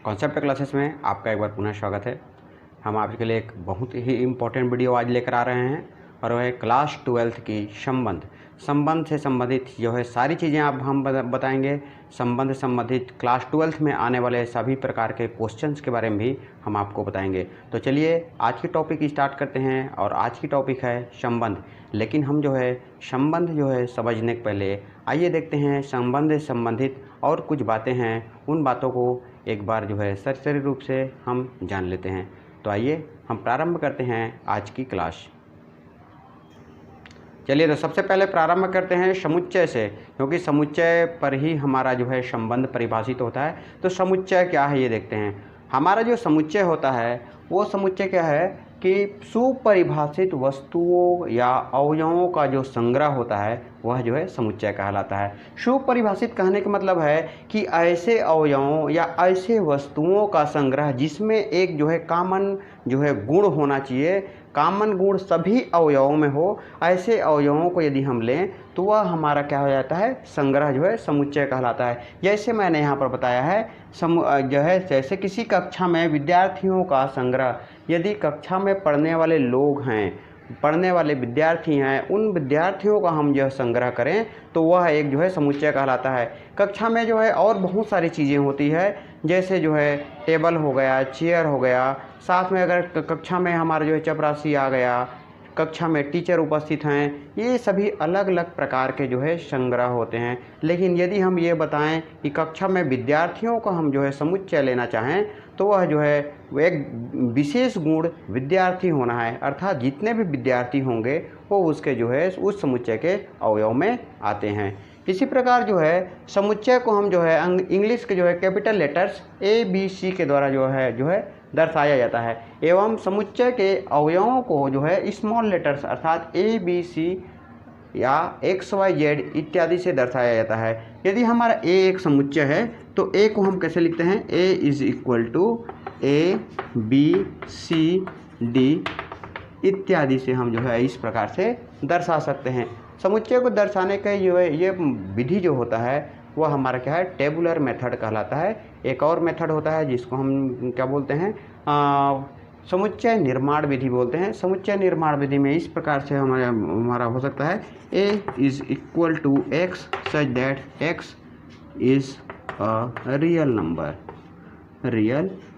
Concept classes में आपका एक बार पुनः स्वागत है। हम आपके लिए एक बहुत ही इम्पोर्टेंट वीडियो आज लेकर आ रहे हैं और वह है क्लास 12th की संबंध से संबंधित जो है सारी चीज़ें आप हम बताएंगे। संबंध संबंधित क्लास 12th में आने वाले सभी प्रकार के क्वेश्चंस के बारे में भी हम आपको बताएंगे। तो चलिए आज की टॉपिक स्टार्ट करते हैं और आज की टॉपिक है संबंध। लेकिन हम जो है संबंध जो है समझने के पहले आइए देखते हैं संबंध से संबंधित और कुछ बातें हैं, उन बातों को एक बार जो है सरसरी रूप से हम जान लेते हैं। तो आइए हम प्रारंभ करते हैं आज की क्लास। चलिए तो सबसे पहले प्रारंभ करते हैं समुच्चय से, क्योंकि समुच्चय पर ही हमारा जो है संबंध परिभाषित होता है। तो समुच्चय क्या है ये देखते हैं। हमारा जो समुच्चय होता है वो समुच्चय क्या है कि सुपरिभाषित वस्तुओं या अवयवों का जो संग्रह होता है वह जो है समुच्चय कहलाता है। सुपरिभाषित कहने का मतलब है कि ऐसे अवयवों या ऐसे वस्तुओं का संग्रह जिसमें एक जो है कॉमन जो है गुण होना चाहिए, कॉमन गुण सभी अवयवों में हो, ऐसे अवयवों को यदि हम लें तो वह हमारा क्या हो जाता है, संग्रह जो है समुच्चय कहलाता है। जैसे मैंने यहाँ पर बताया है जो है जैसे किसी कक्षा में विद्यार्थियों का संग्रह, यदि कक्षा में पढ़ने वाले लोग हैं, पढ़ने वाले विद्यार्थी हैं, उन विद्यार्थियों का हम जो संग्रह करें तो वह एक जो है समुच्चय कहलाता है। कक्षा में जो है और बहुत सारी चीज़ें होती है, जैसे जो है टेबल हो गया, चेयर हो गया, साथ में अगर कक्षा में हमारा जो है चपरासी आ गया, कक्षा में टीचर उपस्थित हैं, ये सभी अलग अलग प्रकार के जो है संग्रह होते हैं। लेकिन यदि हम ये बताएं कि कक्षा में विद्यार्थियों को हम जो है समुच्चय लेना चाहें तो वह जो है एक विशेष गुण विद्यार्थी होना है, अर्थात जितने भी विद्यार्थी होंगे वो उसके जो है उस समुच्चय के अवयव में आते हैं। इसी प्रकार जो है समुच्चय को हम जो है इंग्लिश के जो है कैपिटल लेटर्स ABC के द्वारा जो है दर्शाया जाता है, एवं समुच्चय के अवयवों को जो है स्मॉल लेटर्स अर्थात ABC या XYZ इत्यादि से दर्शाया जाता है। यदि हमारा A एक समुच्चय है तो A को हम कैसे लिखते हैं, A is equal to ABCD इत्यादि से हम जो है इस प्रकार से दर्शा सकते हैं। समुच्चय को दर्शाने का जो है ये विधि जो होता है वह हमारा क्या है, टेबुलर मेथड कहलाता है। एक और मेथड होता है जिसको हम क्या बोलते हैं, समुच्चय निर्माण विधि बोलते हैं। समुच्चय निर्माण विधि में इस प्रकार से हमारा हो सकता है A is equal to X such that X is a real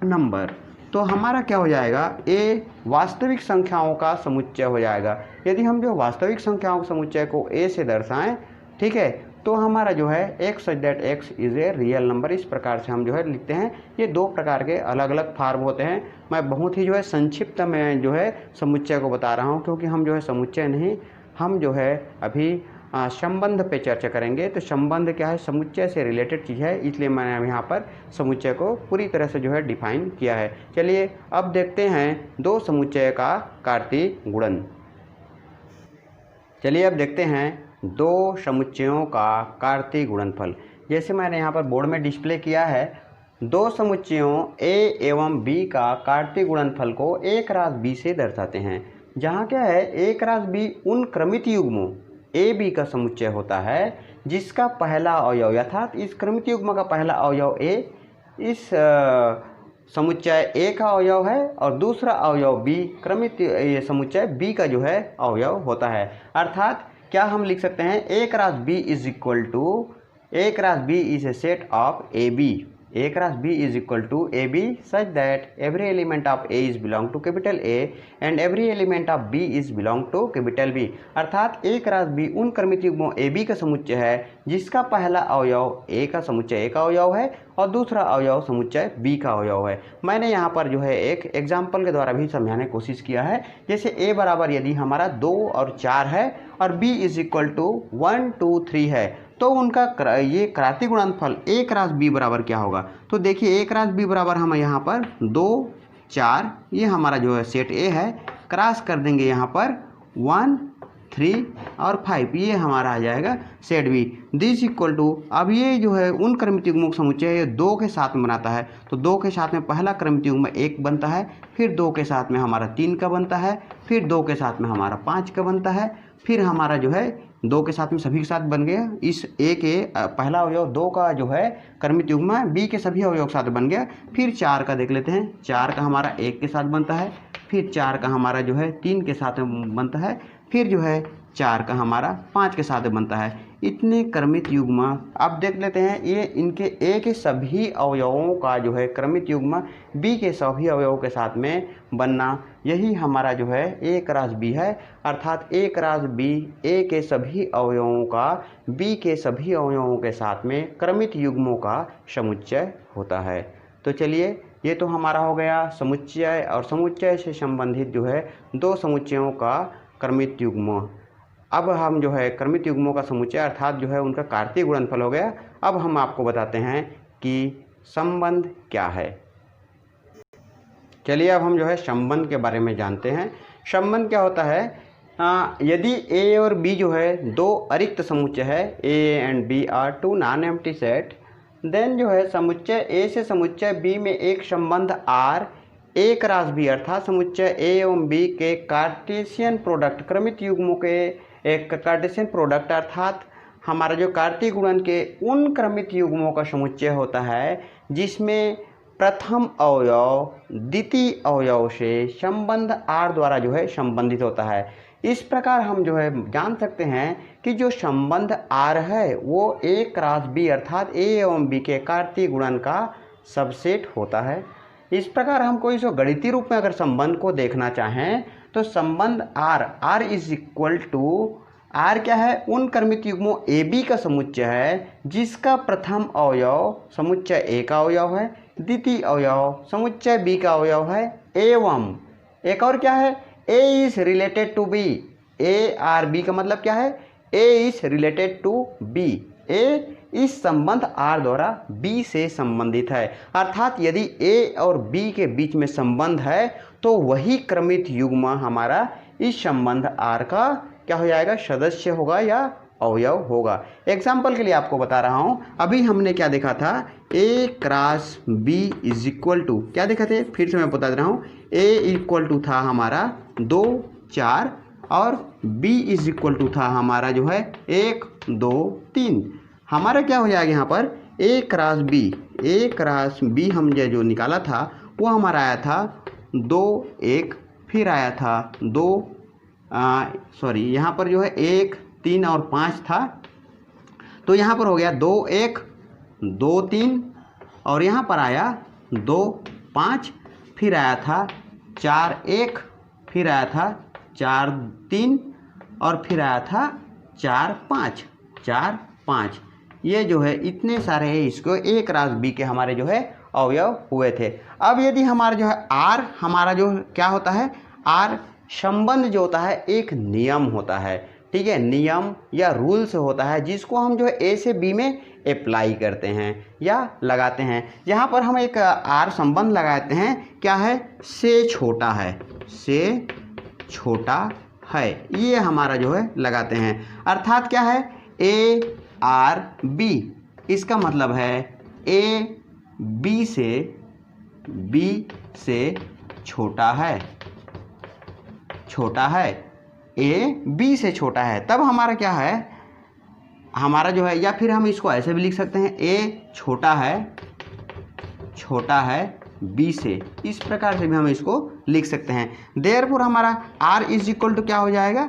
number. तो हमारा क्या हो जाएगा, A वास्तविक संख्याओं का समुच्चय हो जाएगा। यदि हम जो वास्तविक संख्याओं के समुच्चय को A से दर्शाएं, ठीक है, तो हमारा जो है X such that X is a real number, इस प्रकार से हम जो है लिखते हैं। ये दो प्रकार के अलग अलग फार्म होते हैं। मैं बहुत ही जो है संक्षिप्त में जो है समुच्चय को बता रहा हूँ, क्योंकि हम जो है समुच्चय नहीं, हम जो है अभी संबंध पे चर्चा करेंगे। तो संबंध क्या है, समुच्चय से रिलेटेड चीज़ है, इसलिए मैंने यहाँ पर समुच्चय को पूरी तरह से जो है डिफाइन किया है। चलिए अब देखते हैं दो समुच्चय का कार्तीय गुणन। चलिए अब देखते हैं दो समुच्चयों का कार्तीय गुणनफल। जैसे मैंने यहाँ पर बोर्ड में डिस्प्ले किया है, दो समुच्चयों A एवं B का कार्तीय गुणनफल को A क्रॉस B से दर्शाते हैं। जहाँ क्या है, A क्रॉस B उन क्रमित युग्मों AB का समुच्चय होता है जिसका पहला अवयव अर्थात इस क्रमित युग्म का पहला अवयव A इस समुच्चय A का अवयव है और दूसरा अवयव B क्रमित ये समुच्चय B का जो है अवयव होता है। अर्थात क्या हम लिख सकते हैं, A cross B is equal to A cross B is a set of AB। A cross B is equal to AB such that every element of A is belong to capital A and every element of B is belong to capital B। अर्थात A cross B उन क्रमित युग्मों AB का समुच्चय है जिसका पहला अवयव A का समुच्चय A का अवयव है और दूसरा अवयव समुच्चय B का अवयव है। मैंने यहाँ पर जो है एक एग्जाम्पल के द्वारा भी समझाने की कोशिश किया है। जैसे A बराबर यदि हमारा 2 और 4 है और B इज इक्वल टू 1 2 3 है, तो उनका ये कार्तीय गुणनफल A क्रॉस B बराबर क्या होगा। तो देखिए A क्रॉस B बराबर हम यहाँ पर 2 4 ये हमारा जो है सेट A है, क्रॉस कर देंगे यहाँ पर 1 3 और 5, ये हमारा आ जाएगा set B। This equal to, अब ये जो है उन क्रमित युग्मों का समुच्चय ये 2 के साथ में बनाता है। तो 2 के साथ में पहला क्रमित युग्म 1 बनता है, फिर 2 के साथ में हमारा 3 का बनता है, फिर 2 के साथ में हमारा 5 का बनता है, फिर हमारा जो है 2 के साथ में सभी के साथ बन गया। इस ए के पहला अवयव 2 का जो है क्रमित युग्म बी के सभी अवयव के साथ बन गया। फिर 4 का देख लेते हैं, 4 का हमारा 1 के साथ बनता है, फिर 4 का हमारा जो है 3 के साथ में बनता है, फिर जो है 4 का हमारा 5 के साथ बनता है। इतने क्रमित युग्म अब देख लेते हैं, ये इनके ए के सभी अवयवों का जो है क्रमित युग्म बी के सभी अवयवों के साथ में बनना, यही हमारा जो है ए क्रॉस बी है। अर्थात ए क्रॉस बी ए के सभी अवयवों का बी के सभी अवयवों के साथ में क्रमित युग्मों का समुच्चय होता है। तो चलिए, ये तो हमारा हो गया समुच्चय, और समुच्चय से संबंधित जो है 2 समुच्चयों का क्रमित युग्म। अब हम जो है क्रमित युग्मों का समुच्चय अर्थात जो है उनका कार्तीय गुणनफल हो गया। अब हम आपको बताते हैं कि संबंध क्या है। चलिए, अब हम जो है संबंध के बारे में जानते हैं। संबंध क्या होता है? यदि ए और बी जो है 2 अरिक्त समुच्चय है, A and B are 2 non empty set, then जो है समुच्चय ए से समुच्चय बी में एक संबंध आर ए क्रॉस बी अर्थात समुच्चय ए एवं बी के कार्टेशियन प्रोडक्ट क्रमित युग्मों के एक कार्टेशियन प्रोडक्ट अर्थात हमारा जो कार्तीय गुणन के उन क्रमित युग्मों का समुच्चय होता है जिसमें प्रथम अवयव द्वितीय अवयव से संबंध आर द्वारा जो है संबंधित होता है। इस प्रकार हम जो है जान सकते हैं कि जो संबंध आर है वो ए क्रॉस बी अर्थात ए एवं बी के कार्तीय गुणन का सबसेट होता है। इस प्रकार हम कोई सो गणितीय रूप में अगर संबंध को देखना चाहें तो संबंध R is equal to R क्या है? उन क्रमित युग्मों ए बी का समुच्चय है जिसका प्रथम अवयव समुच्चय ए का अवयव है, द्वितीय अवयव समुच्चय बी का अवयव है, एवं एक और क्या है? A is related to B. A R B का मतलब क्या है? A is related to B. A इस संबंध आर द्वारा बी से संबंधित है। अर्थात यदि ए और बी के बीच में संबंध है तो वही क्रमित युग्म हमारा इस संबंध आर का क्या हो जाएगा? सदस्य होगा या अवयव होगा। एग्जाम्पल के लिए आपको बता रहा हूँ, अभी हमने क्या देखा था? A cross B is equal to क्या देखा थे? फिर से मैं बता दे रहा हूँ, ए इक्वल टू था हमारा 2 4 और बी इज इक्वल टू था हमारा जो है 1 2 3। हमारा क्या हो जाएगा यहाँ पर? ए क्रॉस बी हम जो निकाला था वो हमारा आया था 2 1, फिर आया था 2 यहाँ पर जो है 1 3 और 5 था, तो यहाँ पर हो गया 2 1 2 3 और यहाँ पर आया 2 5, फिर आया था 4 1, फिर आया था 4 3 और फिर आया था 4 5। ये जो है इतने सारे इसको ए क्रॉस बी के हमारे जो है अवयव हुए थे। अब यदि हमारा जो है आर हमारा जो क्या होता है? आर संबंध जो होता है एक नियम होता है, ठीक है, नियम या रूल से होता है जिसको हम जो है ए से बी में अप्लाई करते हैं या लगाते हैं। यहाँ पर हम एक आर संबंध लगाते हैं, क्या है? से छोटा है, ये हमारा जो है लगाते हैं। अर्थात क्या है? ए आर बी, इसका मतलब है ए बी से छोटा है, ए बी से छोटा है। तब हमारा क्या है? हमारा जो है, या फिर हम इसको ऐसे भी लिख सकते हैं, ए छोटा है बी से, इस प्रकार से भी हम इसको लिख सकते हैं। देयरफॉर हमारा आर इज इक्वल टू क्या हो जाएगा?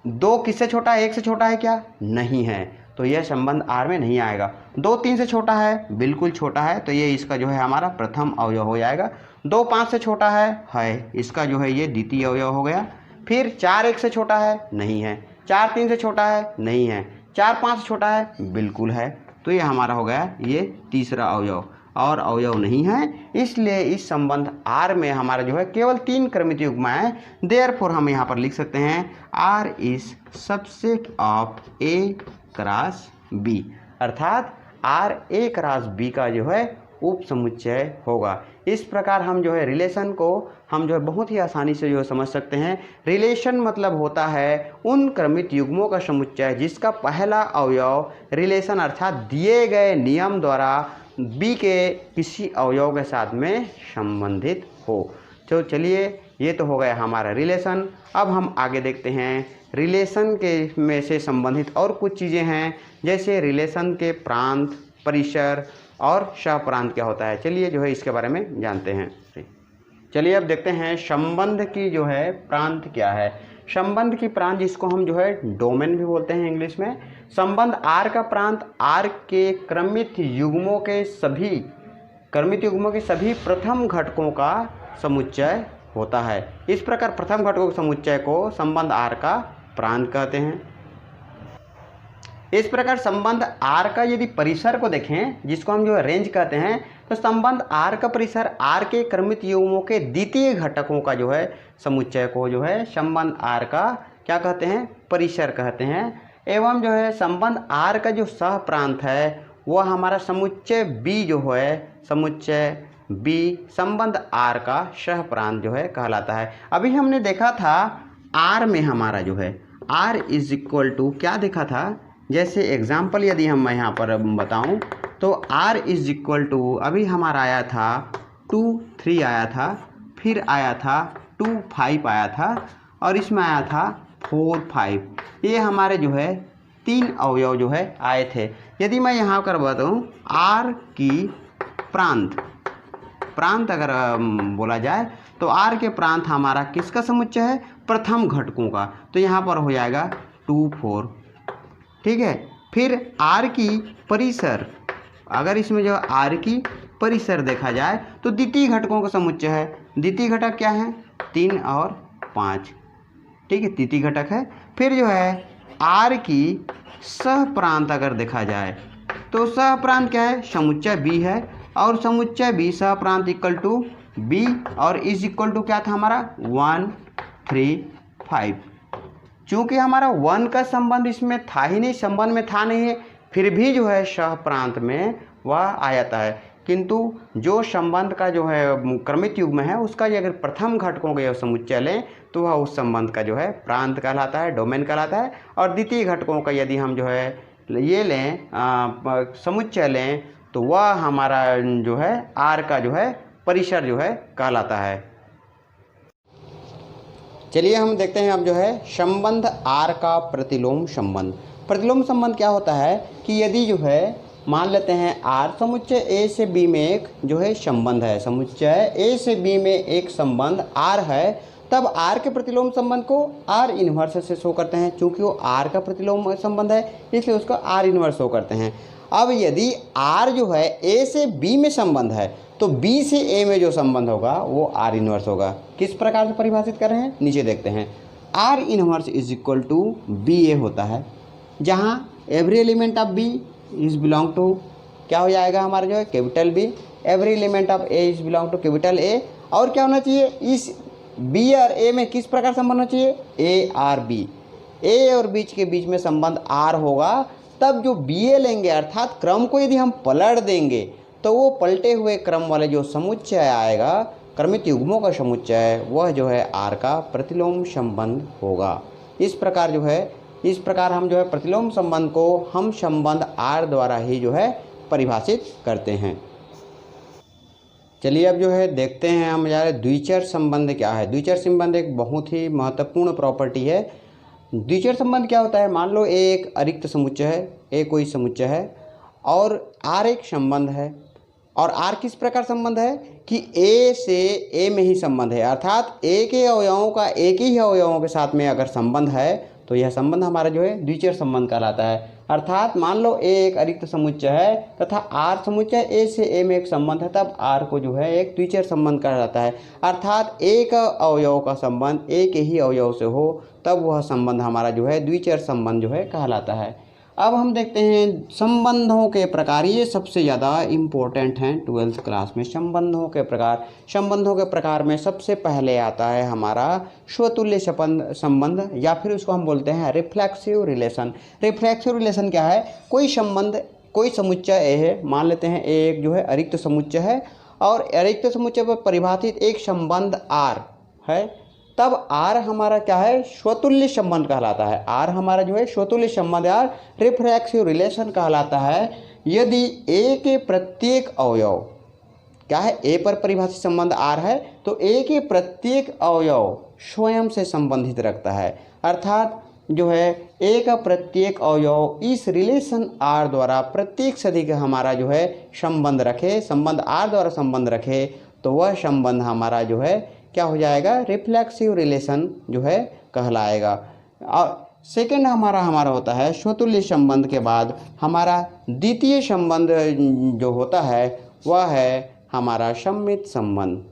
2 किससे छोटा है? 1 से छोटा है क्या? नहीं है, तो यह संबंध आर में नहीं आएगा। 2 3 से छोटा है? बिल्कुल छोटा है, तो ये इसका जो है हमारा प्रथम अवयव हो जाएगा। 2 5 से छोटा है, इसका जो है ये द्वितीय अवयव हो गया। फिर 4 1 से छोटा है? नहीं है। 4 3 से छोटा है? नहीं है। 4 5 से छोटा है? बिल्कुल है, तो ये हमारा हो गया ये तीसरा अवयव, और अवयव नहीं है, इसलिए इस संबंध आर में हमारा जो है केवल 3 क्रमित युग्म है। देयरफॉर हम यहाँ पर लिख सकते हैं R is subset of A cross B, अर्थात आर ए क्रॉस बी का जो है उप समुच्चय होगा। इस प्रकार हम जो है रिलेशन को हम जो है बहुत ही आसानी से जो समझ सकते हैं। रिलेशन मतलब होता है उन क्रमित युग्मों का समुच्चय जिसका पहला अवयव रिलेशन अर्थात दिए गए नियम द्वारा बी के किसी अवयव के साथ में संबंधित हो। तो चलिए, ये तो हो गया हमारा रिलेशन। अब हम आगे देखते हैं रिलेशन के में से संबंधित और कुछ चीज़ें हैं, जैसे रिलेशन के प्रांत, परिसर और सहप्रांत क्या होता है। चलिए जो है इसके बारे में जानते हैं। चलिए अब देखते हैं संबंध की जो है प्रांत क्या है। संबंध की प्रांत जिसको हम जो है डोमेन भी बोलते हैं इंग्लिश में। संबंध आर का प्रांत आर के क्रमित युग्मों के सभी प्रथम घटकों का समुच्चय होता है। इस प्रकार प्रथम घटकों के समुच्चय को संबंध आर का प्रांत कहते हैं। इस प्रकार संबंध आर का यदि परिसर को देखें, जिसको हम जो है रेंज कहते हैं, तो संबंध आर का परिसर आर के क्रमित युग्मों के द्वितीय घटकों का जो है समुच्चय को जो है संबंध आर का क्या कहते हैं, परिसर कहते हैं। एवं जो है संबंध आर का जो सह प्रांत है वह हमारा समुच्चय बी जो है, समुच्चय बी संबंध आर का सह प्रांत जो है कहलाता है। अभी हमने देखा था आर में हमारा जो है आर इज इक्वल टू क्या देखा था, जैसे एग्जाम्पल यदि हम यहाँ पर बताऊँ तो r इज इक्वल टू अभी हमारा आया था 2 3 आया था, फिर आया था 2 5 आया था और इसमें आया था 4 5। ये हमारे जो है 3 अवयव जो है आए थे। यदि मैं यहाँ कर बताऊँ r की प्रांत अगर बोला जाए तो r के प्रांत हमारा किसका समुच्चय है, प्रथम घटकों का। तो यहाँ पर हो जाएगा 2 4, ठीक है। फिर आर की परिसर, अगर इसमें जो आर की परिसर देखा जाए तो द्वितीय घटकों का समुच्चय है। द्वितीय घटक क्या है, 3 और 5, ठीक है, द्वितीय घटक है। फिर जो है आर की सह प्रांत अगर देखा जाए तो सह प्रांत क्या है, समुच्चय बी है और समुच्चय बी सह प्रांत इक्वल टू बी और इज इक्वल टू क्या था हमारा 1 3 5। चूँकि हमारा 1 का संबंध इसमें था ही नहीं, संबंध में था नहीं है, फिर भी जो है सह प्रांत में वह आ जाता है। किंतु जो संबंध का जो है क्रमित युग्म है उसका ये अगर प्रथम घटकों का समुच्चय लें तो वह उस संबंध का जो है प्रांत कहलाता है, डोमेन कहलाता है। और द्वितीय घटकों का यदि हम जो है ये लें समुच्चय लें तो वह हमारा जो है आर का जो है परिसर जो है कहलाता है। चलिए हम देखते हैं अब जो है संबंध आर का प्रतिलोम संबंध। प्रतिलोम संबंध क्या होता है कि यदि जो है मान लेते हैं आर समुच्चय ए से बी में एक जो है संबंध है, समुच्चय ए से बी में एक संबंध आर है, तब आर के प्रतिलोम संबंध को आर इन्वर्स से शो करते हैं। चूँकि वो आर का प्रतिलोम संबंध है इसलिए उसको आर इन्वर्स शो करते हैं। अब यदि आर जो है ए से बी में संबंध है तो बी से ए में जो संबंध होगा वो आर इन्वर्स होगा। किस प्रकार से परिभाषित कर रहे हैं, नीचे देखते हैं। R inverse is equal to B A होता है, जहाँ every element of B is belong to क्या हो जाएगा हमारा जो है capital B, every element of A is belong to capital A. और क्या होना चाहिए, इस बी और ए में किस प्रकार संबंध होना चाहिए, ए आर बी, ए और बीच के बीच में संबंध आर होगा। तब जो बी ए लेंगे अर्थात क्रम को यदि हम पलट देंगे तो वो पलटे हुए क्रम वाले जो समुच्चय आएगा, क्रमित युग्मों का समुच्चय, वह जो है आर का प्रतिलोम संबंध होगा। इस प्रकार हम जो है प्रतिलोम संबंध को हम संबंध आर द्वारा ही जो है परिभाषित करते हैं। चलिए अब जो है देखते हैं हम यार द्विचर संबंध क्या है। द्विचर संबंध एक बहुत ही महत्वपूर्ण प्रॉपर्टी है। द्विचर संबंध क्या होता है, मान लो ए एक अरिक्त समुच्चय है, ए कोई समुच्चय है और आर एक संबंध है। और आर किस प्रकार संबंध है कि ए से ए में ही संबंध है, अर्थात ए के अवयवों का एक ही अवयवों के साथ में अगर संबंध है तो यह संबंध हमारा जो है द्विचर संबंध कहलाता है। अर्थात मान लो ए एक अरिक्त समुच्चय है तथा आर समुच्चय ए से ए में एक संबंध है, तब आर को जो है एक द्विचर संबंध कहलाता है। अर्थात ए का अवयव का संबंध ए के ही अवयव से हो तब वह संबंध हमारा जो है द्विचर संबंध जो है कहलाता है। अब हम देखते हैं संबंधों के प्रकार, ये सबसे ज़्यादा इम्पोर्टेंट हैं 12th क्लास में। संबंधों के प्रकार में सबसे पहले आता है हमारा स्वतुल्य संबंध या फिर उसको हम बोलते हैं रिफ्लेक्सिव रिलेशन। रिफ्लेक्सिव रिलेशन क्या है, कोई समुच्चय ए है, मान लेते हैं ए एक जो है अरिक्त समुच्चय है और अरिक्त समुच्चय पर परिभाषित एक संबंध आर है, तब आर हमारा क्या है, स्वतुल्य संबंध कहलाता है। आर हमारा जो है स्वतुल्य संबंध या रिफ्लेक्सिव रिलेशन कहलाता है यदि ए के प्रत्येक अवयव क्या है, ए पर परिभाषित संबंध आर है तो ए के प्रत्येक अवयव स्वयं से संबंधित रखता है, अर्थात जो है ए का प्रत्येक अवयव इस रिलेशन आर द्वारा प्रत्येक से अधिक हमारा जो है संबंध रखे, संबंध आर द्वारा संबंध रखे, तो वह संबंध हमारा जो है क्या हो जाएगा, रिफ्लेक्सिव रिलेशन जो है कहलाएगा। और सेकेंड हमारा होता है स्वतुल्य संबंध के बाद हमारा द्वितीय संबंध जो होता है वह है हमारा सम्मित संबंध।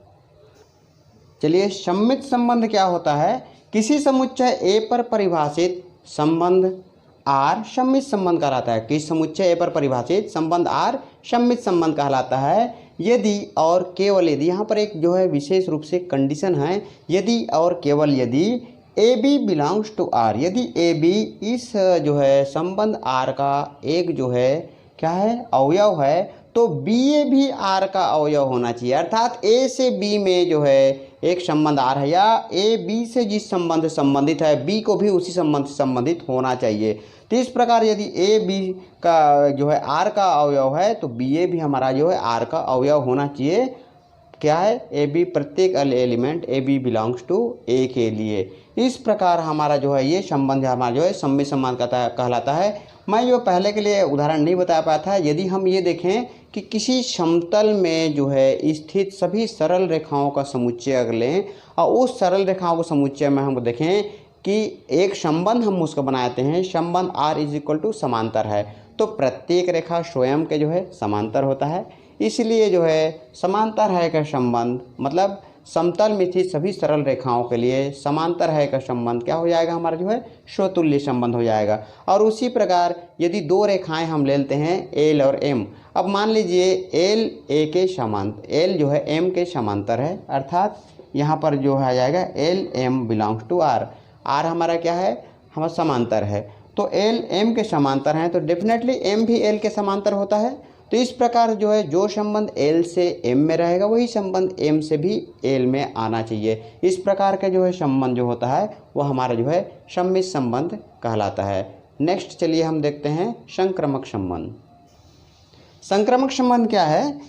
चलिए, सम्मित संबंध क्या होता है, किसी समुच्चय ए पर परिभाषित संबंध आर सम्मित संबंध कहलाता है। किस समुच्चय ए पर परिभाषित संबंध आर सम्मित संबंध कहलाता है यदि और केवल यदि, यहाँ पर एक जो है विशेष रूप से कंडीशन है, यदि और केवल यदि A B belongs to R, यदि ए बी इस जो है संबंध आर का एक जो है क्या है अवयव है, तो बी ए भी आर का अवयव होना चाहिए, अर्थात ए से बी में जो है एक संबंध आर है या ए बी से जिस संबंध से संबंधित है बी को भी उसी संबंध से संबंधित होना चाहिए। तो इस प्रकार यदि ए बी का जो है आर का अवयव है तो बी ए भी हमारा जो है आर का अवयव होना चाहिए। क्या है, ए बी प्रत्येक element A B belongs to A के लिए। इस प्रकार हमारा जो है ये संबंध हमारा जो है सम्मित संबंध कहलाता है। मैं जो पहले के लिए उदाहरण नहीं बता पाया था, यदि हम ये देखें कि किसी समतल में जो है स्थित सभी सरल रेखाओं का समुच्चय अगर लें और उस सरल रेखाओं के समुच्चय में हम देखें कि एक संबंध हम उसको बनाते हैं, संबंध आर इज इक्वल टू समांतर है, तो प्रत्येक रेखा स्वयं के जो है समांतर होता है, इसलिए जो है समांतर है का संबंध मतलब समतल में स्थित सभी सरल रेखाओं के लिए समांतर है का संबंध क्या हो जाएगा, हमारा जो है स्वतुल्य संबंध हो जाएगा। और उसी प्रकार यदि दो रेखाएं हम लेते हैं एल और एम, अब मान लीजिए एल ए के समांतर, एल जो है एम के समांतर है, अर्थात यहाँ पर जो है जाएगा L M belongs to R, R हमारा क्या है, हमारा समांतर है, तो एल एम के समांतर हैं तो डेफिनेटली एम भी एल के समांतर होता है। तो इस प्रकार जो है जो संबंध एल से एम में रहेगा वही संबंध एम से भी एल में आना चाहिए। इस प्रकार का जो है संबंध जो होता है वो हमारा जो है सम्मित संबंध कहलाता है। नेक्स्ट चलिए हम देखते हैं संक्रामक संबंध। संक्रामक संबंध क्या है,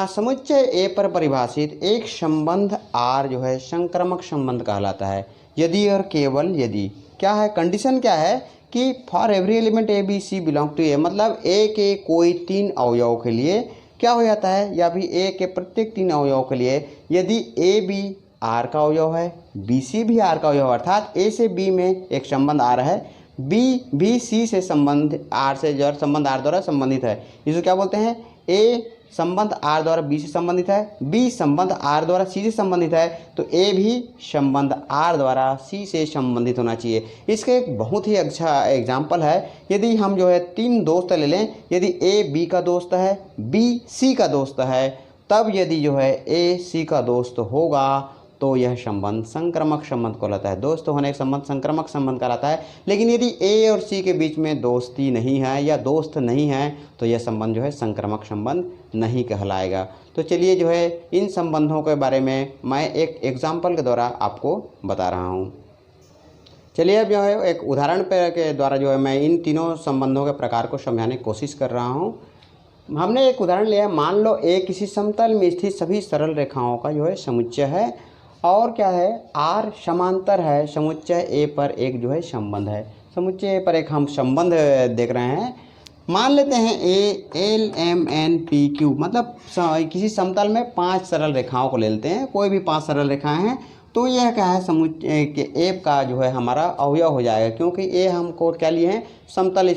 समुच्चय ए पर परिभाषित एक संबंध आर जो है संक्रामक संबंध कहलाता है यदि और केवल यदि, क्या है कंडीशन क्या है कि for every element A B C belong to A, मतलब ए के कोई तीन अवयव के लिए क्या हो जाता है, या भी ए के प्रत्येक तीन अवयव के लिए यदि ए बी आर का अवयव है बी सी भी आर का अवयव, अर्थात ए से बी में एक संबंध आर है, बी भी सी से संबंध आर से जो संबंध आर द्वारा संबंधित है, इसको क्या बोलते हैं, ए संबंध आर द्वारा बी से संबंधित है, बी संबंध आर द्वारा सी से संबंधित है, तो ए भी संबंध आर द्वारा सी से संबंधित होना चाहिए। इसका एक बहुत ही अच्छा एग्जाम्पल है, यदि हम जो है तीन दोस्त ले लें, यदि ए बी का दोस्त है बी सी का दोस्त है, तब यदि जो है ए सी का दोस्त होगा तो यह संबंध संक्रामक संबंध कहलाता है। दोस्त होने का संबंध संक्रामक संबंध कहलाता है। लेकिन यदि ए और सी के बीच में दोस्ती नहीं है या दोस्त नहीं है तो यह संबंध जो है संक्रामक संबंध नहीं कहलाएगा। तो चलिए जो है इन संबंधों के बारे में मैं एक एग्जाम्पल के द्वारा आपको बता रहा हूँ। चलिए अब जो है एक उदाहरण के द्वारा जो है मैं इन तीनों संबंधों के प्रकार को समझाने की कोशिश कर रहा हूँ। हमने एक उदाहरण लिया, मान लो ए किसी समतल में स्थित सभी सरल रेखाओं का जो है समुच्चय है और क्या है आर समांतर है समुच्चय ए पर एक जो है संबंध है, समुच्चय ए पर एक हम संबंध देख रहे हैं। मान लेते हैं A L M N P Q, मतलब किसी समतल में 5 सरल रेखाओं को ले लेते हैं, कोई भी 5 सरल रेखाएं हैं, तो यह क्या है समुच्चय के ए का जो है हमारा अवयव हो जाएगा, क्योंकि ए हमको क्या लिए हैं समतल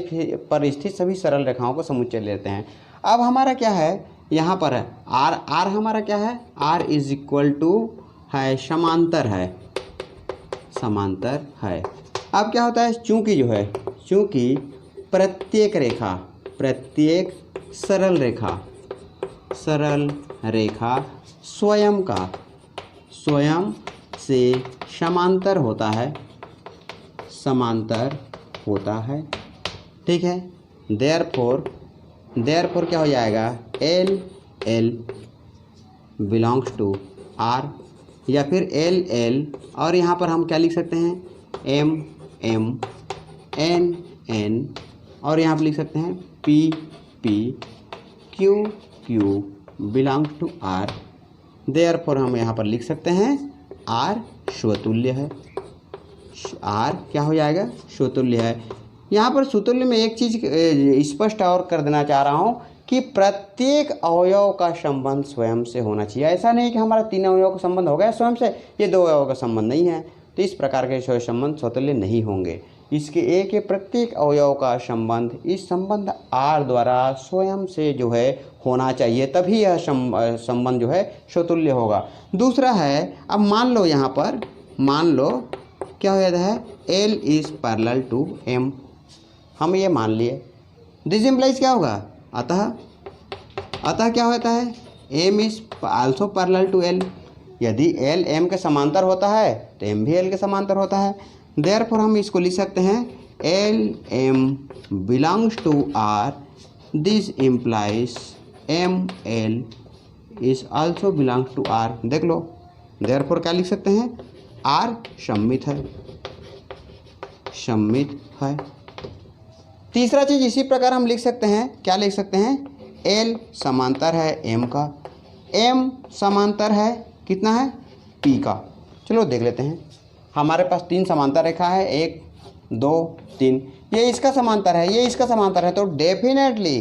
पर स्थित सभी सरल रेखाओं को समुच्चय लेते हैं। अब हमारा क्या है यहाँ पर है आर, आर हमारा क्या है, आर इज इक्वल टू है समांतर है, समांतर है। अब क्या होता है, चूंकि जो है चूंकि प्रत्येक रेखा, प्रत्येक सरल रेखा स्वयं से समांतर होता है, समांतर होता है, ठीक है। देयरफॉर क्या हो जाएगा, L L belongs to R, या फिर एल एल और यहाँ पर हम क्या लिख सकते हैं, एम एम एन एन और यहाँ पर लिख सकते हैं P P Q Q belongs to R, therefore हम यहाँ पर लिख सकते हैं आर स्वतुल्य है। आर क्या हो जाएगा, स्वतुल्य है। यहाँ पर स्वतुल्य में एक चीज़ स्पष्ट और कर देना चाह रहा हूँ कि प्रत्येक अवयव का संबंध स्वयं से होना चाहिए। ऐसा नहीं कि हमारा 3 अवयव का संबंध हो गया स्वयं से, ये 2 अवयव का संबंध नहीं है, तो इस प्रकार के संबंध स्वतुल्य नहीं होंगे। इसके एक प्रत्येक अवयव का संबंध इस संबंध आर द्वारा स्वयं से जो है होना चाहिए, तभी यह संबंध जो है स्वतुल्य होगा। दूसरा है, अब मान लो यहाँ पर मान लो क्या हो जाता है, L is parallel to M, हम ये मान लिए। दिस इम्प्लाइज क्या होगा, अतः क्या होता है, M is also parallel to L। यदि L M के समांतर होता है तो M भी L के समांतर होता है। देयरफॉर हम इसको लिख सकते हैं L M belongs to R, this implies M L is also belongs to R। देख लो, देयरफॉर क्या लिख सकते हैं, R सम्मित है, सम्मित है। तीसरा चीज़ इसी प्रकार हम लिख सकते हैं, क्या लिख सकते हैं, L समांतर है M का, M समांतर है कितना है, P का। चलो देख लेते हैं, हमारे पास 3 समांतर रेखा है, 1 2 3, ये इसका समांतर है, ये इसका समांतर है, तो डेफिनेटली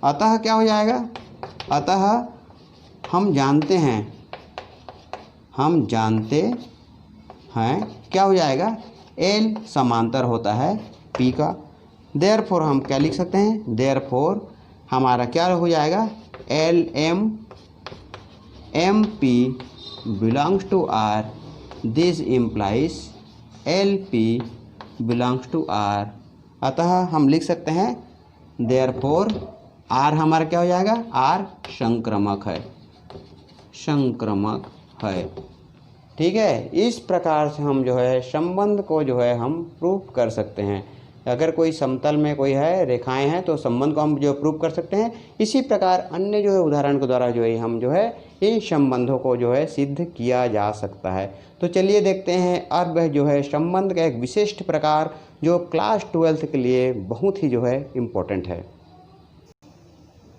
अतः क्या हो जाएगा, अतः हम जानते हैं क्या हो जाएगा, L समांतर होता है P का। देयरफॉर हम क्या लिख सकते हैं, देयरफॉर हमारा क्या हो जाएगा, L M M P belongs to R, this implies L P belongs to R। अतः हम लिख सकते हैं देयरफॉर R हमारा क्या हो जाएगा, R संक्रमक है, संक्रमक है। ठीक है, इस प्रकार से हम जो है संबंध को जो है हम प्रूफ कर सकते हैं। अगर कोई समतल में कोई है रेखाएं हैं तो संबंध को हम जो प्रूफ कर सकते हैं। इसी प्रकार अन्य जो है उदाहरण के द्वारा जो है हम जो है इन संबंधों को जो है सिद्ध किया जा सकता है। तो चलिए देखते हैं अब वह जो है संबंध का एक विशिष्ट प्रकार जो क्लास 12th के लिए बहुत ही जो है इम्पोर्टेंट है।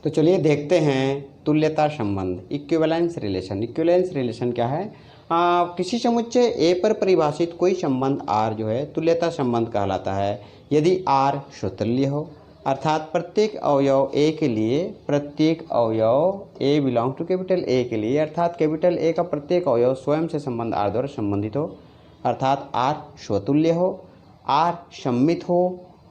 तो चलिए देखते हैं तुल्यता संबंध, इक्विवेलेंस रिलेशन। इक्विवेलेंस रिलेशन क्या है, किसी समुच्चय A पर परिभाषित कोई संबंध R जो है तुल्यता संबंध कहलाता है यदि R स्वतुल्य हो, अर्थात प्रत्येक अवयव A के लिए, प्रत्येक अवयव A belong to capital A के लिए, अर्थात कैपिटल A का प्रत्येक अवयव स्वयं से संबंध R द्वारा संबंधित हो, अर्थात R स्वतुल्य हो, R सम्मित हो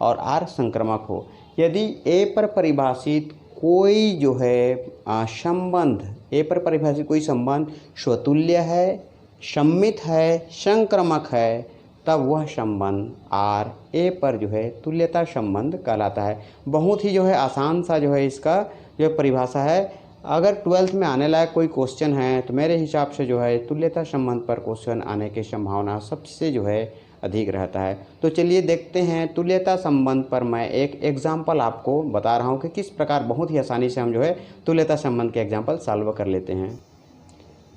और R संक्रमक हो। यदि A पर परिभाषित कोई जो है संबंध, A पर परिभाषित कोई संबंध स्वतुल्य है, सम्मित है, संक्रमक है, तब वह संबंध R A पर जो है तुल्यता संबंध कहलाता है। बहुत ही जो है आसान सा जो है इसका जो परिभाषा है। अगर 12th में आने लायक कोई क्वेश्चन है तो मेरे हिसाब से जो है तुल्यता संबंध पर क्वेश्चन आने की संभावना सबसे जो है अधिक रहता है। तो चलिए देखते हैं तुल्यता संबंध पर मैं एक एग्जाम्पल आपको बता रहा हूँ कि किस प्रकार बहुत ही आसानी से हम जो है तुल्यता संबंध के एग्जाम्पल सॉल्व कर लेते हैं।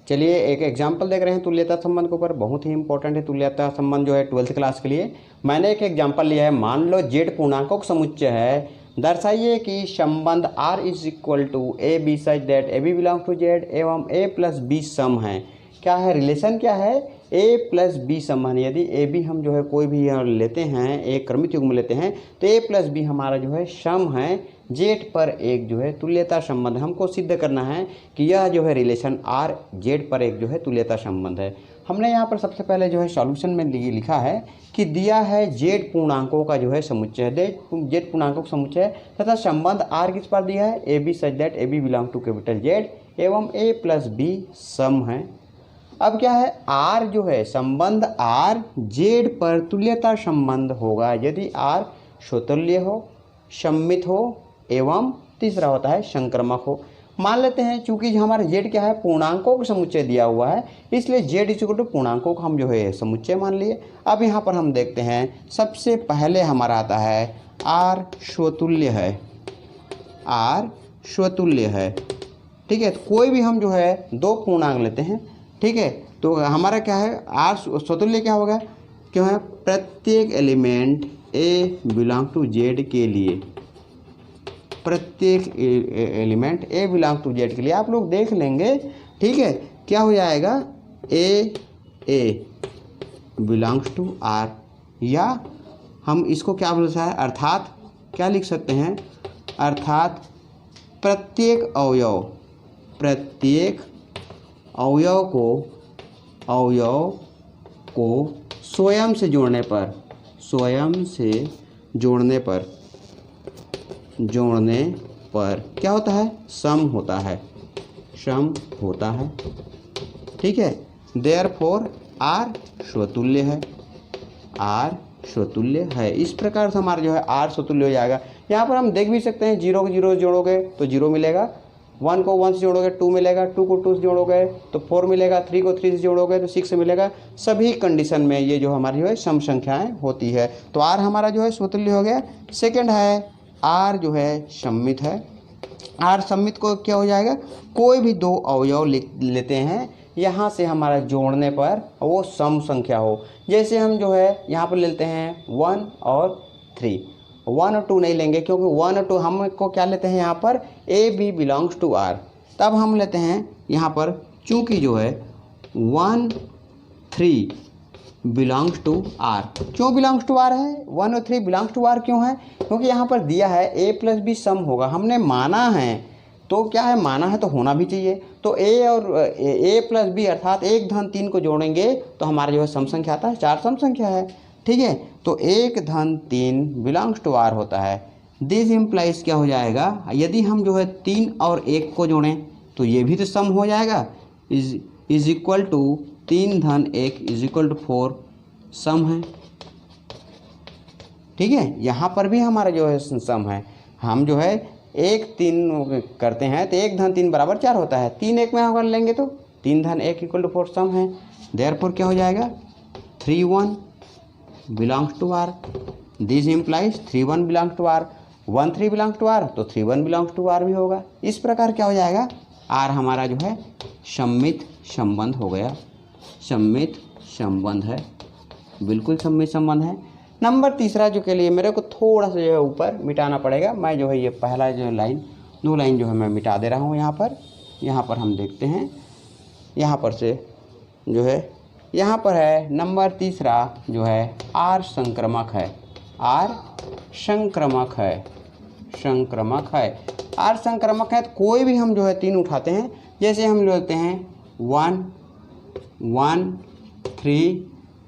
चलिए एक एग्जाम्पल देख रहे हैं तुल्यता संबंध के ऊपर, बहुत ही इंपॉर्टेंट है तुल्यता संबंध जो है 12th क्लास के लिए। मैंने एक एग्जाम्पल लिया है, मान लो Z पूर्णांकों का समुच्चय है, दर्शाइए कि संबंध R is equal to A B such that A B belong to Z एवं A प्लस बी सम है। क्या है, रिलेशन क्या है, A प्लस बी संबंध। यदि ए बी हम जो है कोई भी लेते हैं, एक क्रमित युग्म लेते हैं, तो A प्लस बी हमारा जो है सम है, Z पर एक जो है तुल्यता संबंध। हमको सिद्ध करना है कि यह जो है रिलेशन R Z पर एक जो है तुल्यता संबंध है। हमने यहाँ पर सबसे पहले जो है सॉल्यूशन में लिखा है कि दिया है Z पूर्णांकों का जो है समुच्चय है, Z पूर्णांकों का समुच्चय तथा संबंध R किस पर दिया है, A B such that A B belong to capital Z एवं A प्लस बी सम है। अब क्या है, R जो है संबंध R Z पर तुल्यता संबंध होगा यदि R स्वतुल्य हो, सम्मित हो एवं तीसरा होता है संक्रमक हो। मान लेते हैं चूंकि हमारा Z क्या है, पूर्णांकों का समुच्चय दिया हुआ है, इसलिए Z इक्वल टू पूर्णांकों का हम जो है समुच्चय मान लिए। अब यहाँ पर हम देखते हैं, सबसे पहले हमारा आता है R स्वतुल्य है, R स्वतुल्य है। ठीक है, तो कोई भी हम जो है 2 पूर्णांक लेते हैं, ठीक है, तो हमारा क्या है R स्वतुल्य क्या होगा, क्यों है, प्रत्येक element A belong to Z के लिए, प्रत्येक element A belong to Z के लिए आप लोग देख लेंगे, ठीक है। क्या हो जाएगा, ए बिलोंग्स टू आर, या हम इसको क्या बोल सकते हैं, अर्थात क्या लिख सकते हैं, अर्थात प्रत्येक अवयव को स्वयं से जोड़ने पर क्या होता है, सम होता है, ठीक है। देयरफॉर आर स्वतुल्य है। इस प्रकार से हमारा जो है आर स्वतुल्य हो जाएगा। यहाँ पर हम देख भी सकते हैं, 0 को 0 से जोड़ोगे तो 0 मिलेगा, 1 को 1 से जोड़ोगे 2 मिलेगा, 2 को 2 से जोड़ोगे तो 4 मिलेगा, 3 को 3 से जोड़ोगे तो 6 मिलेगा। सभी कंडीशन में ये जो हमारी जो है सम संख्याएं होती है। तो आर हमारा जो है स्वतुल्य हो गया। सेकंड है आर जो है सम्मित है। आर सम्मित को क्या हो जाएगा, कोई भी दो अवयव लेते हैं, यहाँ से हमारा जोड़ने पर वो सम संख्या हो। जैसे हम जो है यहाँ पर लेते हैं 1 और 3, 1 और 2 नहीं लेंगे, क्योंकि 1 और 2 हमको क्या लेते हैं यहाँ पर, A B belongs to R. तब हम लेते हैं यहाँ पर, चूँकि जो है 1 3 बिलोंग्स टू आर। क्यों बिलोंग्स टू आर है, 1 और 3 बिलोंग्स टू आर क्यों है, क्योंकि यहाँ पर दिया है ए प्लस बी सम होगा, हमने माना है, तो क्या है, माना है तो होना भी चाहिए। तो ए और ए प्लस बी अर्थात 1 धन 3 को जोड़ेंगे तो हमारा जो है सम संख्या आता है, 4 सम संख्या है, ठीक है। तो 1 धन 3 बिलोंग्स टू आर होता है। दिस इम्प्लाइज क्या हो जाएगा, यदि हम जो है 3 और 1 को जोड़ें तो ये भी तो सम हो जाएगा, इज इक्वल टू 3 धन 1 इज इक्वल टू 4, सम है, ठीक है। यहाँ पर भी हमारा जो है सम है। हम जो है 1 3 करते हैं तो 1 धन 3 बराबर 4 होता है, 3 1 में अगर लेंगे तो 3 धन 1 इक्वल टू 4 सम है। देयरफॉर क्या हो जाएगा, 3 1 belongs to R. This implies 3 1 belongs to R, 1 3 belongs to R तो 3 1 बिलोंग्स टू आर भी होगा। इस प्रकार क्या हो जाएगा, आर हमारा जो है सम्मित संबंध हो गया, सम्मित संबंध है, बिल्कुल सम्मित संबंध है। नंबर तीसरा जो के लिए मेरे को थोड़ा सा जो है ऊपर मिटाना पड़ेगा, मैं जो है ये पहला जो लाइन 2 लाइन जो है मैं मिटा दे रहा हूँ। यहाँ पर हम देखते हैं, यहाँ पर से जो है यहाँ पर है नंबर तीसरा जो है आर संक्रमक है, आर संक्रमक है, आर संक्रमक है। तो कोई भी हम जो है 3 उठाते हैं, जैसे हम लेते हैं 1 1 3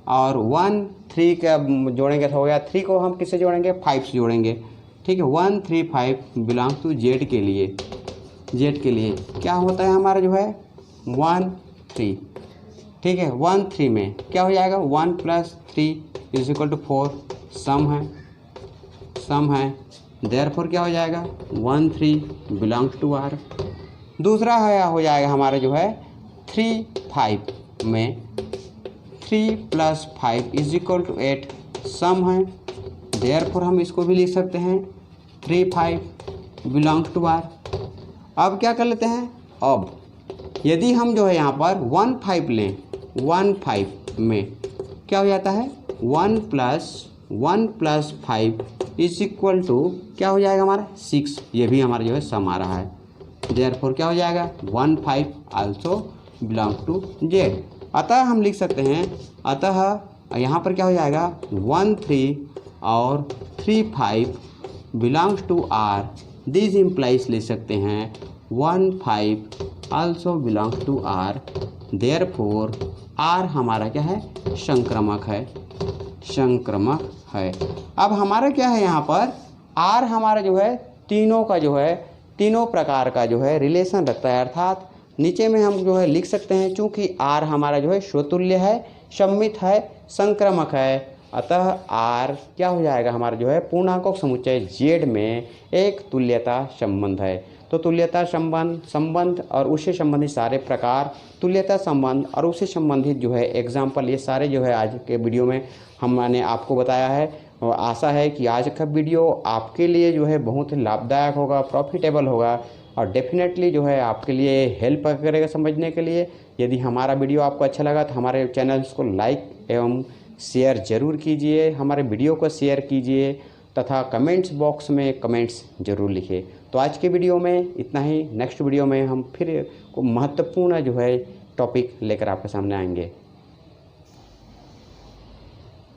और 1 3 का जोड़ेंगे तो हो गया, 3 को हम किससे जोड़ेंगे, 5 से जोड़ेंगे, ठीक है। 1 3 5 बिलोंग्स टू जेड के लिए, क्या होता है हमारा जो है 1 3, ठीक है। 1 3 में क्या हो जाएगा, 1 + 3 इज इक्वल टू 4, सम है। देयरफॉर क्या हो जाएगा, 1 3 बिलोंग्स टू आर। दूसरा है हो जाएगा हमारा जो है 3 5 में 3 + 5 इज इक्वल टू 8, सम है। देयरफॉर हम इसको भी लिख सकते हैं 3 5 बिलोंग्स टू आर। अब क्या कर लेते हैं, अब यदि हम जो है यहाँ पर 1 5 लें, 1 5 में क्या हो जाता है, 1 + 5 इज इक्वल टू क्या हो जाएगा हमारा 6, ये भी हमारा जो है सम आ रहा है। देयरफॉर क्या हो जाएगा, 1 5 आल्सो बिलोंग टू जेड। अतः हम लिख सकते हैं, अतः यहाँ पर क्या हो जाएगा, 1 3 और 3 5 belongs to R. This implies ले सकते हैं 1 5 also belongs to R. Therefore R हमारा क्या है, संक्रमक है। अब हमारा क्या है यहाँ पर, आर हमारा जो है तीनों का जो है तीनों प्रकार का जो है रिलेशन रखता है, अर्थात नीचे में हम जो है लिख सकते हैं, चूँकि आर हमारा जो है स्वतुल्य है, सम्मित है, संक्रमक है, अतः आर क्या हो जाएगा हमारा जो है पूर्णांकों समुच्चय जेड में एक तुल्यता संबंध है। तो तुल्यता संबंध और उससे संबंधित सारे प्रकार, तुल्यता संबंध और उससे संबंधित जो है एग्जाम्पल, ये सारे जो है आज के वीडियो में हमने आपको बताया है। और आशा है कि आज का वीडियो आपके लिए जो है बहुत लाभदायक होगा, प्रॉफिटेबल होगा और डेफिनेटली जो है आपके लिए हेल्प करेगा समझने के लिए। यदि हमारा वीडियो आपको अच्छा लगा तो हमारे चैनल्स को लाइक एवं शेयर ज़रूर कीजिए, हमारे वीडियो को शेयर कीजिए तथा कमेंट्स बॉक्स में कमेंट्स ज़रूर लिखिए। तो आज के वीडियो में इतना ही। नेक्स्ट वीडियो में हम फिर को महत्वपूर्ण जो है टॉपिक लेकर आपके सामने आएंगे।